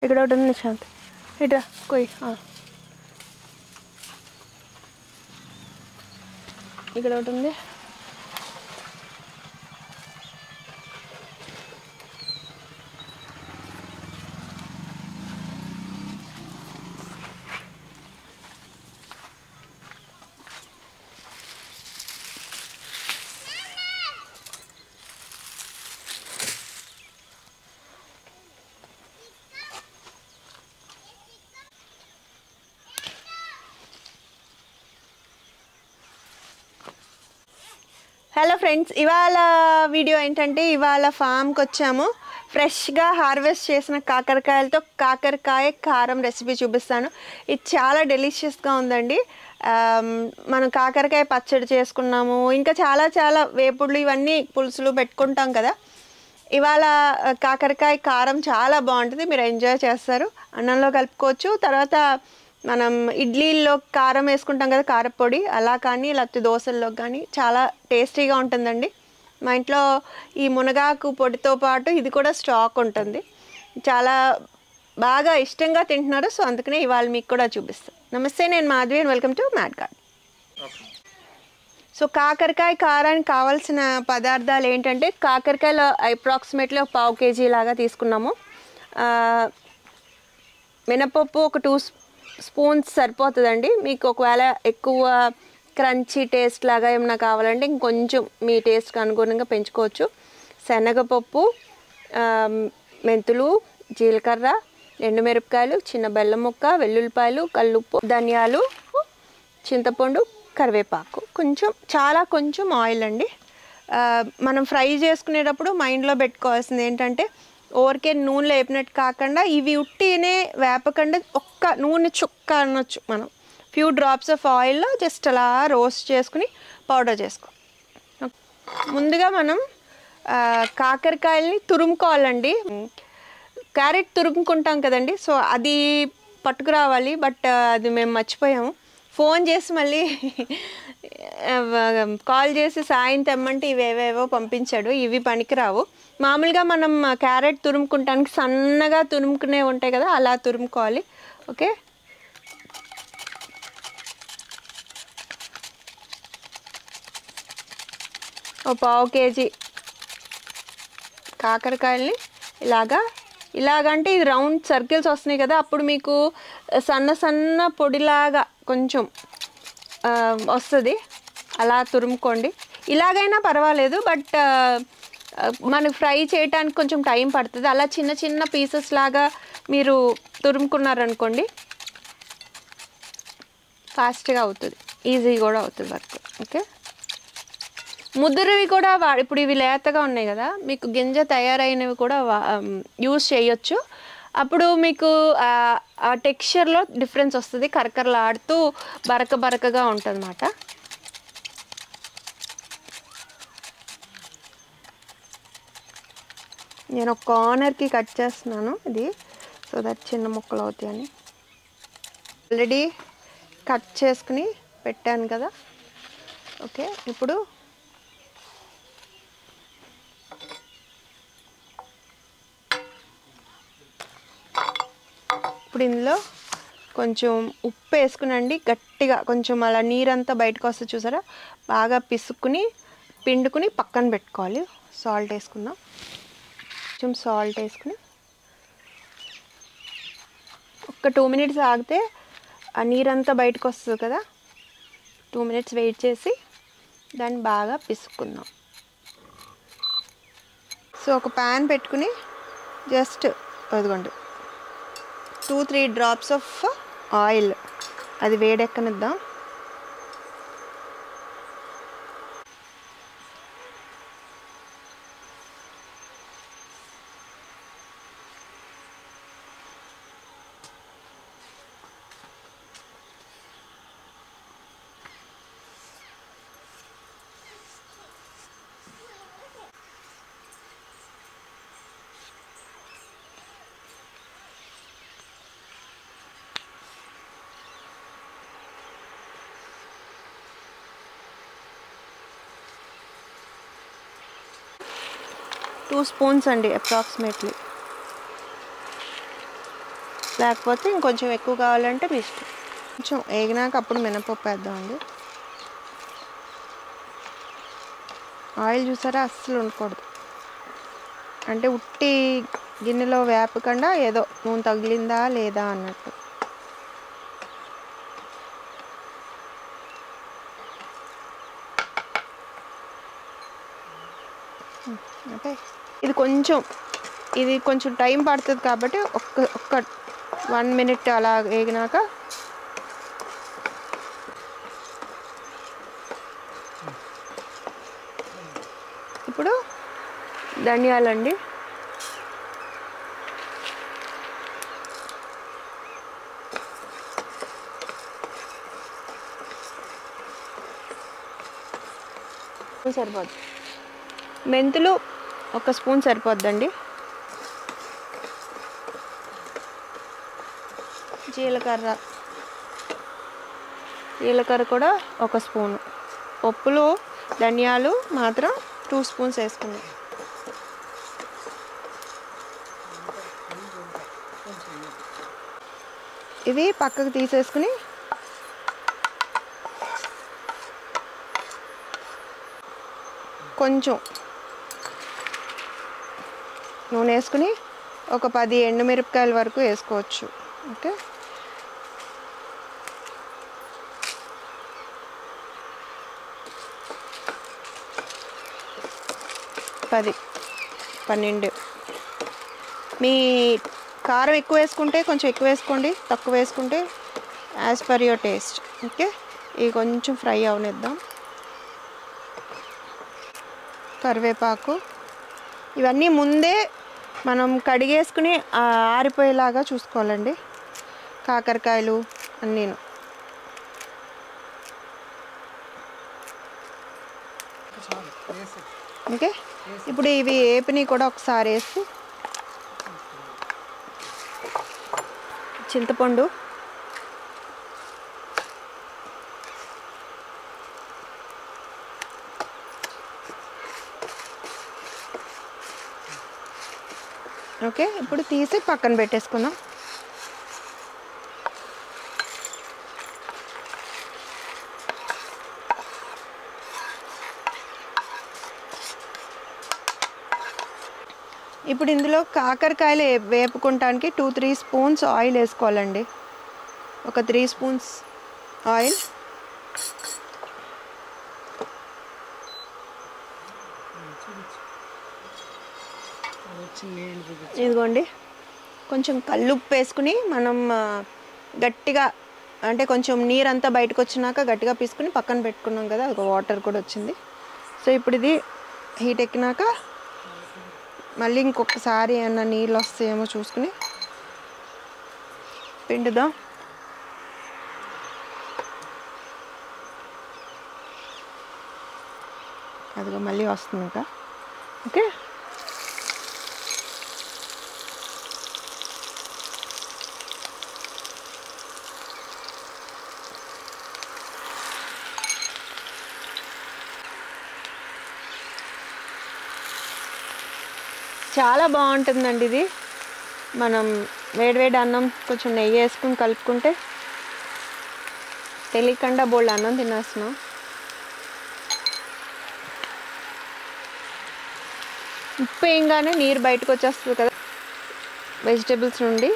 ఇక్కడ ఒకటి ఉంది నిశాంత్, ఇట్రా కొయ్యి. ఇక్కడ ఒకటి ఉంది. హలో ఫ్రెండ్స్, ఇవాళ వీడియో ఏంటంటే ఇవాళ ఫామ్కి వచ్చాము. ఫ్రెష్గా హార్వెస్ట్ చేసిన కాకరకాయలతో కాకరకాయ కారం రెసిపీ చూపిస్తాను. ఇది చాలా డెలిషియస్గా ఉందండి. మనం కాకరకాయ పచ్చడి చేసుకున్నాము, ఇంకా చాలా చాలా వేపుడులు ఇవన్నీ పులుసులు పెట్టుకుంటాం కదా. ఇవాళ కాకరకాయ కారం చాలా బాగుంటుంది, మీరు ఎంజాయ్ చేస్తారు. అన్నంలో కలుపుకోవచ్చు. తర్వాత మనం ఇడ్లీల్లో కారం వేసుకుంటాం కదా, కారపొడి, అలా కానీ లేకపోతే దోశల్లో కానీ చాలా టేస్టీగా ఉంటుందండి. మా ఇంట్లో ఈ మునగాకు పొడితో పాటు ఇది కూడా స్టాక్ ఉంటుంది. చాలా బాగా ఇష్టంగా తింటున్నారు. సో అందుకనే ఇవాళ మీకు కూడా చూపిస్తాను. నమస్తే, నేను Madhavi and welcome to mad garden. So కాకరకాయ కారానికి కావాల్సిన పదార్థాలు ఏంటంటే, కాకరకాయలు అప్రాక్సిమేట్లీ ఒక 1/2 kg లాగా తీసుకున్నాము. మినపప్పు ఒక 2 స్పూన్స్ సరిపోతుందండి. మీకు ఒకవేళ ఎక్కువ క్రంచీ టేస్ట్ లాగా ఏమైనా కావాలంటే ఇంకొంచెం మీ టేస్ట్కి అనుగుణంగా పెంచుకోవచ్చు. శనగపప్పు, మెంతులు, జీలకర్ర, ఎండుమిరపకాయలు, చిన్న బెల్లం ముక్క, వెల్లుల్లిపాయలు, కల్లుప్పు, ధనియాలు, చింతపండు, కరివేపాకు, కొంచెం ఆయిల్ అండి. మనం ఫ్రై చేసుకునేటప్పుడు మైండ్లో పెట్టుకోవాల్సింది ఏంటంటే, ఓరికే నూనెలో వేపినట్టు కాకుండా ఇవి ఉట్టినే వేపకుండా ఒక్క నూనె చుక్క అనొచ్చు. మనం ఫ్యూ డ్రాప్స్ ఆఫ్ ఆయిల్లో జస్ట్ అలా రోస్ట్ చేసుకుని పౌడర్ చేసుకో. ముందుగా మనం కాకరకాయలని తురుముకోవాలండి. క్యారెట్ తురుముకుంటాం కదండి, సో అది పట్టుకురావాలి. బట్ అది మేము మర్చిపోయాము. ఫోన్ చేసి మళ్ళీ కాల్ చేసి సాయం తెమ్మంటే ఇవేవేవో పంపించాడు. ఇవి పనికిరావు. మామూలుగా మనం క్యారెట్ తురుముకుంటానికి సన్నగా తురుముకునే ఉంటాయి కదా, అలా తురుముకోవాలి. ఓకే, ఒక 1/2 kg కాకరకాయల్ని ఇలాగంటే ఇది రౌండ్ సర్కిల్స్ వస్తున్నాయి కదా, అప్పుడు మీకు సన్న పొడిలాగా కొంచెం వస్తుంది. అలా తురుముకోండి. ఇలాగైనా పర్వాలేదు, బట్ మనకు ఫ్రై చేయడానికి కొంచెం టైం పడుతుంది. అలా చిన్న పీసెస్ లాగా మీరు తురుముకున్నారనుకోండి, ఫాస్ట్గా అవుతుంది, ఈజీ కూడా అవుతుంది వర్క్. ఓకే, ముద్దురివి కూడా ఇప్పుడు ఇవి లేతగా ఉన్నాయి కదా, మీకు గింజ తయారైనవి కూడా యూజ్ చేయొచ్చు. అప్పుడు మీకు ఆ టెక్స్చర్లో డిఫరెన్స్ వస్తుంది, కరకరలాడుతూ బరకగా ఉంటుంది అన్నమాట. నేను ఒక కార్నర్కి కట్ చేస్తున్నాను ఇది, సో దట్ చిన్న ముక్కలు అవుతాయని. ఆల్రెడీ కట్ చేసుకుని పెట్టాను కదా. ఓకే, ఇప్పుడు ఇందులో కొంచెం ఉప్పు వేసుకునండి, గట్టిగా కొంచెం అలా నీరంతా బయటకు వస్తే చూసారా, బాగా పిండుకుని పక్కన పెట్టుకోవాలి. సాల్ట్ వేసుకుందాం. కొంచెం సాల్ట్ వేసుకుని ఒక 2 minutes ఆగితే ఆ నీరంతా బయటకు వస్తుంది కదా. 2 minutes వెయిట్ చేసి దాన్ని బాగా పిసుక్కుందాం. సో ఒక ప్యాన్ పెట్టుకుని జస్ట్ అదిగోండి 2-3 drops ఆఫ్ ఆయిల్, అది వేడెక్కనిద్దాం. టూ స్పూన్స్ అండి అప్రాక్సిమేట్లీ. లేకపోతే ఇంకొంచెం ఎక్కువ కావాలంటే మీ ఇష్టం. కొంచెం వేగినాక అప్పుడు మినపప్పు వేద్దామండి. ఆయిల్ చూసారా అస్సలు ఉండకూడదు, అంటే ఉట్టి గిన్నెలో వేపకుండా ఏదో నూనె తగిలిందా లేదా అన్నట్టు. ఓకే, ఇది కొంచెం టైం పడుతుంది కాబట్టి ఒక్క 1 minute అలా వేగినాక ఇప్పుడు ధనియాలండి. సరిపోద్ది. మెంతులు 1 స్పూన్ సరిపోద్దండి. జీలకర్ర కూడా 1 స్పూను. పప్పులు ధనియాలు మాత్రం 2 స్పూన్స్ వేసుకున్నాం. ఇవి పక్కకు తీసేసుకుని కొంచెం నూనె వేసుకుని ఒక 10 ఎండుమిరపకాయల వరకు వేసుకోవచ్చు. ఓకే, 10-12. మీ కారం ఎక్కువ వేసుకుంటే కొంచెం ఎక్కువ వేసుకోండి, తక్కువ వేసుకుంటే as per your taste. Okay, ఇవి కొంచెం ఫ్రై అవనిద్దాం. కరివేపాకు ఇవన్నీ ముందే మనం కడిగేసుకుని ఆరిపోయేలాగా చూసుకోవాలండి. కాకరకాయలు అన్నీను. ఓకే, ఇప్పుడు ఇవి ఏపిని కూడా ఒకసారి వేసి చింతపండు ఓకే, ఇప్పుడు తీసి పక్కన పెట్టేసుకుందాం. ఇప్పుడు ఇందులో కాకరకాయలు వేపుకోవటానికి 2-3 స్పూన్స్ ఆయిల్ వేసుకోవాలండి. ఒక 3 స్పూన్స్ ఆయిల్. ఇదిగోండి, కొంచెం కల్లుప్పు వేసుకుని మనం గట్టిగా, అంటే కొంచెం నీరంతా బయటకు వచ్చినాక గట్టిగా పీసుకుని పక్కన పెట్టుకున్నాం కదా, ఒక వాటర్ కూడా వచ్చింది. సో ఇప్పుడు ఇది హీట్ ఎక్కినాక మళ్ళీ ఇంకొకసారి ఏమన్నా నీళ్ళు వస్తాయేమో చూసుకుని పిండుదాం. అదిగో మళ్ళీ వస్తుంది ఇంకా. ఓకే, చాలా బాగుంటుందండి ఇది. మనం వేడివేడి అన్నం కొంచెం నెయ్యి వేసుకుని కలుపుకుంటే తెలియకుండా బోల్డ్ అన్నం తినేస్తున్నాం. ఉప్పు వేయంగానే నీరు బయటకు వచ్చేస్తుంది కదా వెజిటేబుల్స్ నుండి.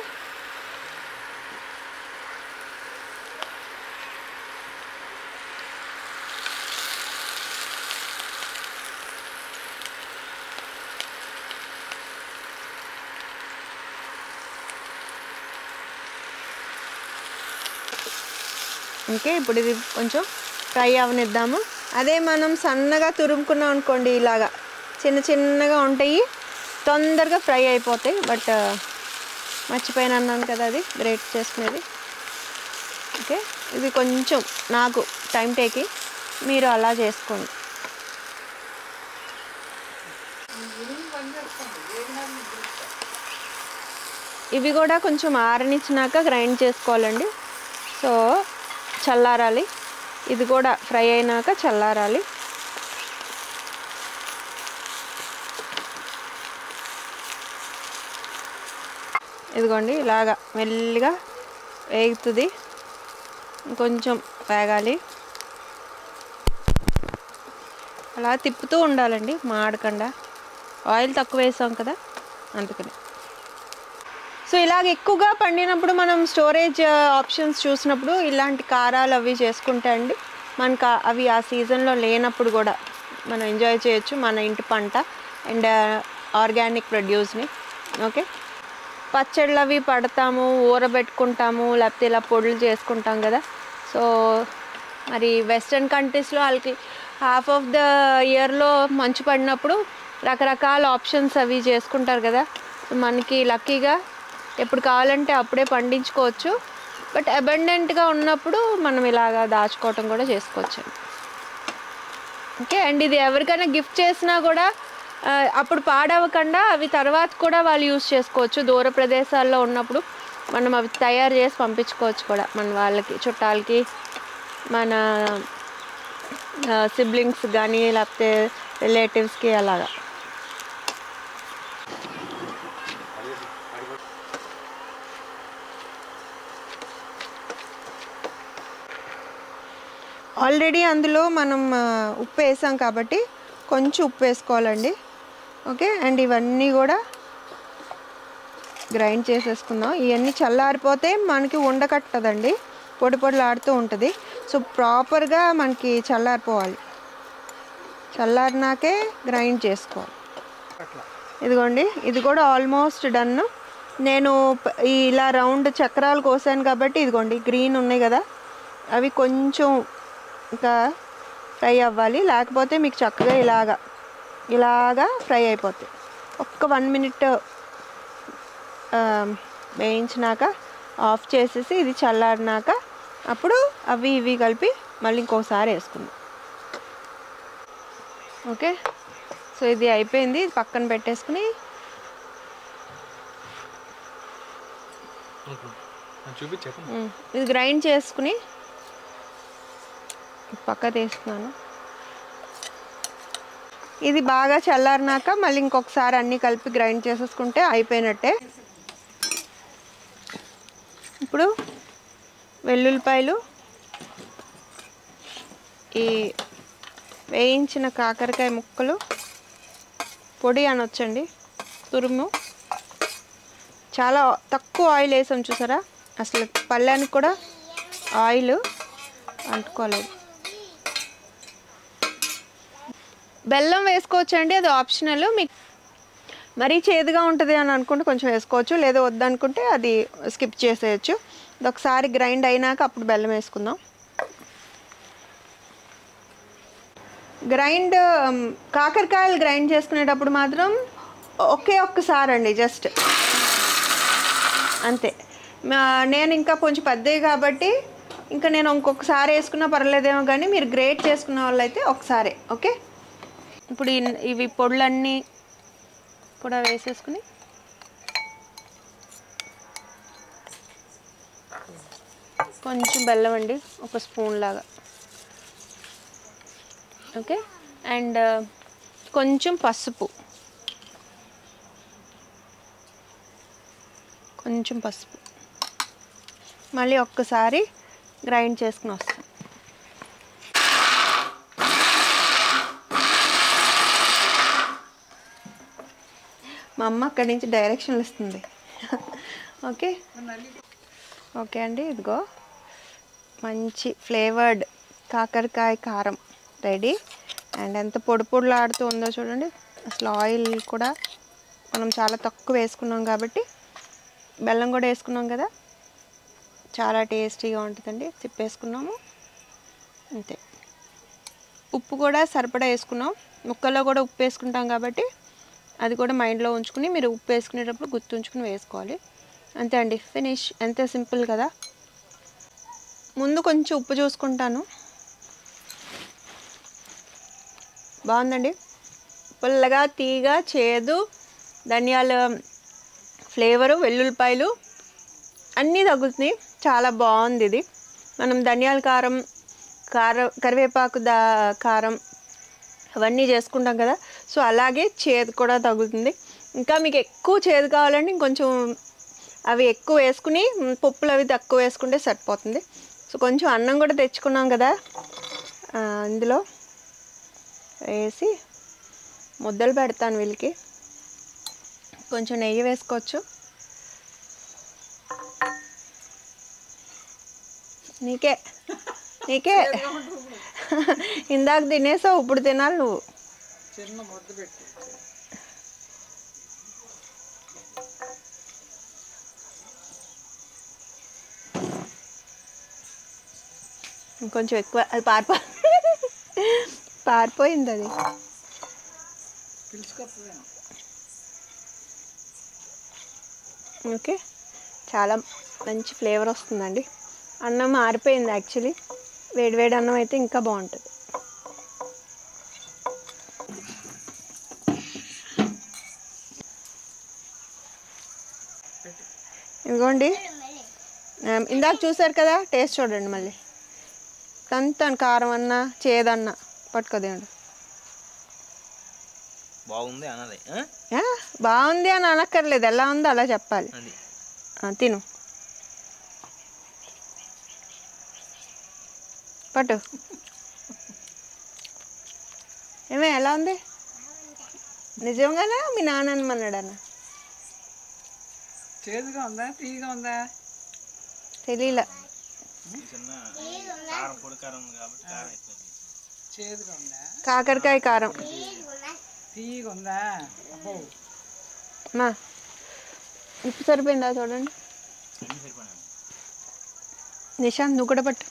ఓకే, ఇప్పుడు ఇది కొంచెం ఫ్రై అవనిద్దాము. అదే మనం సన్నగా తురుముకున్నాం అనుకోండి, ఇలాగా చిన్న చిన్నగా ఉంటాయి, తొందరగా ఫ్రై అయిపోతాయి. బట్ మర్చిపోయిన అన్నాను కదా అది గ్రేట్ చేసుకునేది. ఓకే, ఇది కొంచెం నాకు టైం టేకింగ్, మీరు అలా చేసుకోండి. ఇవి కూడా కొంచెం ఆరనిచ్చినాక గ్రైండ్ చేసుకోవాలండి. సో చల్లారాలి, ఇది కూడా ఫ్రై అయినాక చల్లారాలి. ఇదిగోండి ఇలాగా మెల్లిగా వేగుతుంది, కొంచెం వేగాలి. అలా తిప్పుతూ ఉండాలండి మాడకుండా, ఆయిల్ తక్కువ వేసాం కదా అందుకని. సో ఇలాగ ఎక్కువగా పండినప్పుడు మనం స్టోరేజ్ ఆప్షన్స్ చూసినప్పుడు ఇలాంటి కారాలు అవి చేసుకుంటే అండి మనకు అవి ఆ సీజన్లో లేనప్పుడు కూడా మనం ఎంజాయ్ చేయొచ్చు మన ఇంటి పంట అండ్ ఆర్గానిక్ ప్రొడ్యూస్ని. ఓకే, పచ్చళ్ళు అవి పడతాము, ఊరబెట్టుకుంటాము, లేకపోతే ఇలా పొడులు చేసుకుంటాం కదా. సో మరి వెస్ట్రన్ కంట్రీస్లో వాళ్ళకి హాఫ్ ఆఫ్ ద ఇయర్లో మంచు పడినప్పుడు రకరకాల ఆప్షన్స్ అవి చేసుకుంటారు కదా. సో మనకి లక్కీగా ఎప్పుడు కావాలంటే అప్పుడే పండించుకోవచ్చు. బట్ అబండెంట్గా ఉన్నప్పుడు మనం ఇలాగా దాచుకోవటం కూడా చేసుకోవచ్చు. ఓకే, అండ్ ఇది ఎవరికైనా గిఫ్ట్ చేసినా కూడా అప్పుడు పాడవకుండా అవి తర్వాత కూడా వాళ్ళు యూజ్ చేసుకోవచ్చు. దూర ప్రదేశాల్లో ఉన్నప్పుడు మనం అవి తయారు చేసి పంపించుకోవచ్చు కూడా మన వాళ్ళకి, చుట్టాలకి, మన సిబ్లింగ్స్ కానీ లేకపోతే రిలేటివ్స్కి అలాగా. ఆల్రెడీ అందులో మనం ఉప్పు వేసాం కాబట్టి కొంచెం ఉప్పు వేసుకోవాలండి. ఓకే, అండ్ ఇవన్నీ కూడా గ్రైండ్ చేసేసుకుందాం. ఇవన్నీ చల్లారిపోతే మనకి ఉండకట్టదండి, పొడి పొడిలాడుతూ ఉంటుంది. సో ప్రాపర్గా మనకి చల్లారిపోవాలి, చల్లారినాకే గ్రైండ్ చేసుకోవాలి. ఇదిగోండి ఇది కూడా ఆల్మోస్ట్ డన్. నేను ఇలా రౌండ్ చక్రాలు కోసాను కాబట్టి ఇదిగోండి గ్రీన్ ఉన్నాయి కదా, అవి కొంచెం ఇంకా ఫ్రై అవ్వాలి, లేకపోతే మీకు చక్కగా ఇలాగా ఫ్రై అయిపోతాయి. ఒక్క 1 minute వేయించినాక ఆఫ్ చేసేసి ఇది చల్లారినాక అప్పుడు అవి ఇవి కలిపి మళ్ళీ ఇంకోసారి వేసుకుందాం. ఓకే, సో ఇది అయిపోయింది, ఇది పక్కన పెట్టేసుకుని ఇది గ్రైండ్ చేసుకుని పక్క తీస్తున్నాను. ఇది బాగా చల్లారినాక మళ్ళీ ఇంకొకసారి అన్నీ కలిపి గ్రైండ్ చేసేసుకుంటే అయిపోయినట్టే. ఇప్పుడు వెల్లుల్లిపాయలు, ఈ వేయించిన కాకరకాయ ముక్కలు, పొడి అనొచ్చండి, తురుము, చాలా తక్కువ ఆయిల్ వేసాం చూసారా, అసలు పళ్ళానికి కూడా ఆయిల్ అంటుకోలేదు. బెల్లం వేసుకోవచ్చండి, అది ఆప్షనల్. మీకు మరీ చేదుగా ఉంటుంది అని అనుకుంటే కొంచెం వేసుకోవచ్చు, లేదా వద్దనుకుంటే అది స్కిప్ చేసేయచ్చు. ఇది ఒకసారి గ్రైండ్ అయినాక అప్పుడు బెల్లం వేసుకుందాం. కాకరకాయలు గ్రైండ్ చేసుకునేటప్పుడు మాత్రం ఒక్కసారి అండి, జస్ట్ అంతే. నేను ఇంకా కొంచెం పెద్దవి కాబట్టి ఇంకా నేను ఇంకొకసారి వేసుకున్నా పర్లేదేమో, కానీ మీరు గ్రేట్ చేసుకున్న వాళ్ళు అయితే ఒకసారి. ఓకే, ఇప్పుడు ఇవి పొడులన్నీ కూడా వేసేసుకుని కొంచెం బెల్లం అండి, 1 స్పూన్ లాగా. ఓకే, అండ్ కొంచెం పసుపు, మళ్ళీ ఒక్కసారి గ్రైండ్ చేసుకుని వస్తాం. మా అమ్మ అక్కడి నుంచి డైరెక్షన్లు ఇస్తుంది. ఓకే అండి, ఇదిగో మంచి ఫ్లేవర్డ్ కాకరకాయ కారం రెడీ. అండ్ ఎంత పొడి పొడిలాడుతూ ఉందో చూడండి. అసలు ఆయిల్ కూడా మనం చాలా తక్కువ వేసుకున్నాం కాబట్టి, బెల్లం కూడా వేసుకున్నాం కదా, చాలా టేస్టీగా ఉంటుందండి. తిప్పేసుకున్నాము అంతే. ఉప్పు కూడా సరిపడా వేసుకున్నాం, ముక్కల్లో కూడా ఉప్పు వేసుకుంటాం కాబట్టి అది కూడా మైండ్లో ఉంచుకుని మీరు ఉప్పు వేసుకునేటప్పుడు గుర్తుంచుకుని వేసుకోవాలి. అంతే అండి, ఫినిష్. ఎంత సింపుల్ కదా. ముందు కొంచెం ఉప్పు చూసుకుంటాను. బాగుందండి, పుల్లగా, తీగా, చేదు, ధనియాల ఫ్లేవరు, వెల్లుల్లిపాయలు అన్నీ తగులుతున్నాయి. చాలా బాగుంది ఇది. మనం ధనియాల కారం, కరివేపాకు కారం అవన్నీ చేసుకుంటాం కదా, సో అలాగే చేదు కూడా తగులుతుంది. ఇంకా మీకు ఎక్కువ చేదు కావాలంటే ఇంకొంచెం అవి ఎక్కువ వేసుకుని పప్పులు అవి తక్కువ వేసుకుంటే సరిపోతుంది. సో కొంచెం అన్నం కూడా తెచ్చుకున్నాం కదా, ఇందులో వేసి ముద్దలు పెడతాను వీళ్ళకి. కొంచెం నెయ్యి వేసుకోవచ్చు. నీకే నీకే ఇందాక తినేసావు, ఇప్పుడు తినాలి నువ్వు. చిన్న ముద్ద పెట్టి ఇంకొంచెం ఎక్కువ, అది పారిపోయింది అది. ఓకే, చాలా మంచి ఫ్లేవర్ వస్తుందండి. అన్నం ఆరిపోయింది యాక్చువల్లీ, వేడివేడి అన్నం అయితే ఇంకా బాగుంటుంది. ఇదిగోండి, ఇందాక చూసారు కదా, టేస్ట్ చూడండి మళ్ళీ. తంతాను కారం అన్నా చేదన్నా పట్టుకోదేండి. బాగుంది అన్నది, బాగుంది అని అనక్కర్లేదు, ఎలా ఉందో అలా చెప్పాలి. తిను, పట్టు. ఏమే ఎలా ఉంది? నిజంగానే మీ నాన్న అనమన్నాడన్న? చేదుగా ఉందా తీయగా ఉందా తెలియలే. చేదుగా ఉందా కాకరకాయ కారం తీయగా ఉందా? మా ఉప్పు సరిపోయిందా చూడండి. నిశాంత్ నువ్వు కూడా పట్టు.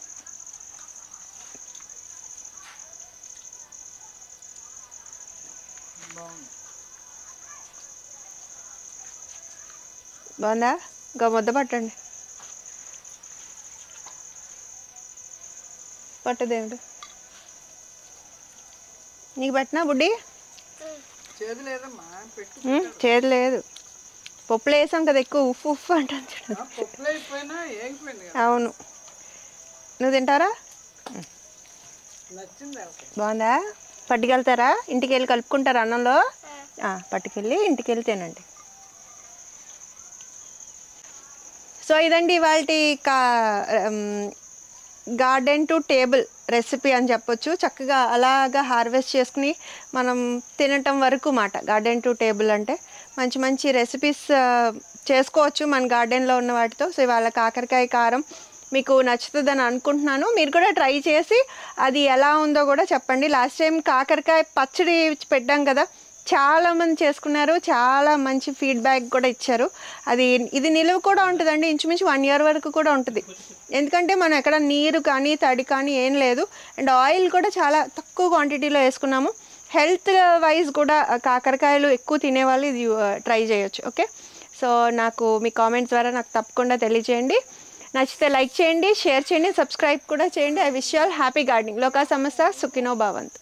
బాగుందా? ఇంకా ముద్ద పట్టండి. పట్టదేమిటి నీకు పట్టినా బుడ్డి? చేదు లేదమ్మా, చేదు లేదు, పప్పులు వేసాం కదా ఎక్కువ, ఉప్పు ఉప్పు అంటాను చూడు. పప్పులు అయిపోయినా ఏగిపోయింది. అవును, నువ్వు తింటారా? నచ్చిందా? బాగుందా? పట్టుకెళ్తారా? ఇంటికి వెళ్ళి కలుపుకుంటారా అన్నంలో? పట్టుకెళ్ళి ఇంటికి వెళ్ళి తినండి. సో ఇదండి ఇవాల్టి గార్డెన్ టు టేబుల్ రెసిపీ అని చెప్పొచ్చు. చక్కగా అలాగా హార్వెస్ట్ చేసుకుని మనం తినటం వరకు మాట గార్డెన్ టు టేబుల్ అంటే. మంచి మంచి రెసిపీస్ చేసుకోవచ్చు మన గార్డెన్లో ఉన్న వాటితో. సో ఇవాళ కాకరకాయ కారం మీకు నచ్చుతుందని అనుకుంటున్నాను. మీరు కూడా ట్రై చేసి అది ఎలా ఉందో కూడా చెప్పండి. లాస్ట్ టైం కాకరకాయ పచ్చడి పెట్టాం కదా, చాలామంది చేసుకున్నారు, చాలా మంచి ఫీడ్బ్యాక్ కూడా ఇచ్చారు. ఇది నిలువ కూడా ఉంటుందండి, ఇంచుమించు 1 year వరకు కూడా ఉంటుంది. ఎందుకంటే మనం ఎక్కడ నీరు కానీ తడి కానీ ఏం లేదు, అండ్ ఆయిల్ కూడా చాలా తక్కువ క్వాంటిటీలో వేసుకున్నాము. హెల్త్ వైజ్ కూడా కాకరకాయలు ఎక్కువ తినేవాళ్ళు ఇది ట్రై చేయొచ్చు. ఓకే, సో నాకు మీ కామెంట్స్ ద్వారా నాకు తప్పకుండా తెలియజేయండి. నచ్చితే లైక్ చేయండి, షేర్ చేయండి, సబ్స్క్రైబ్ కూడా చేయండి. I wish you all happy gardening. లోకా సమస్త సుఖినో భవంతు.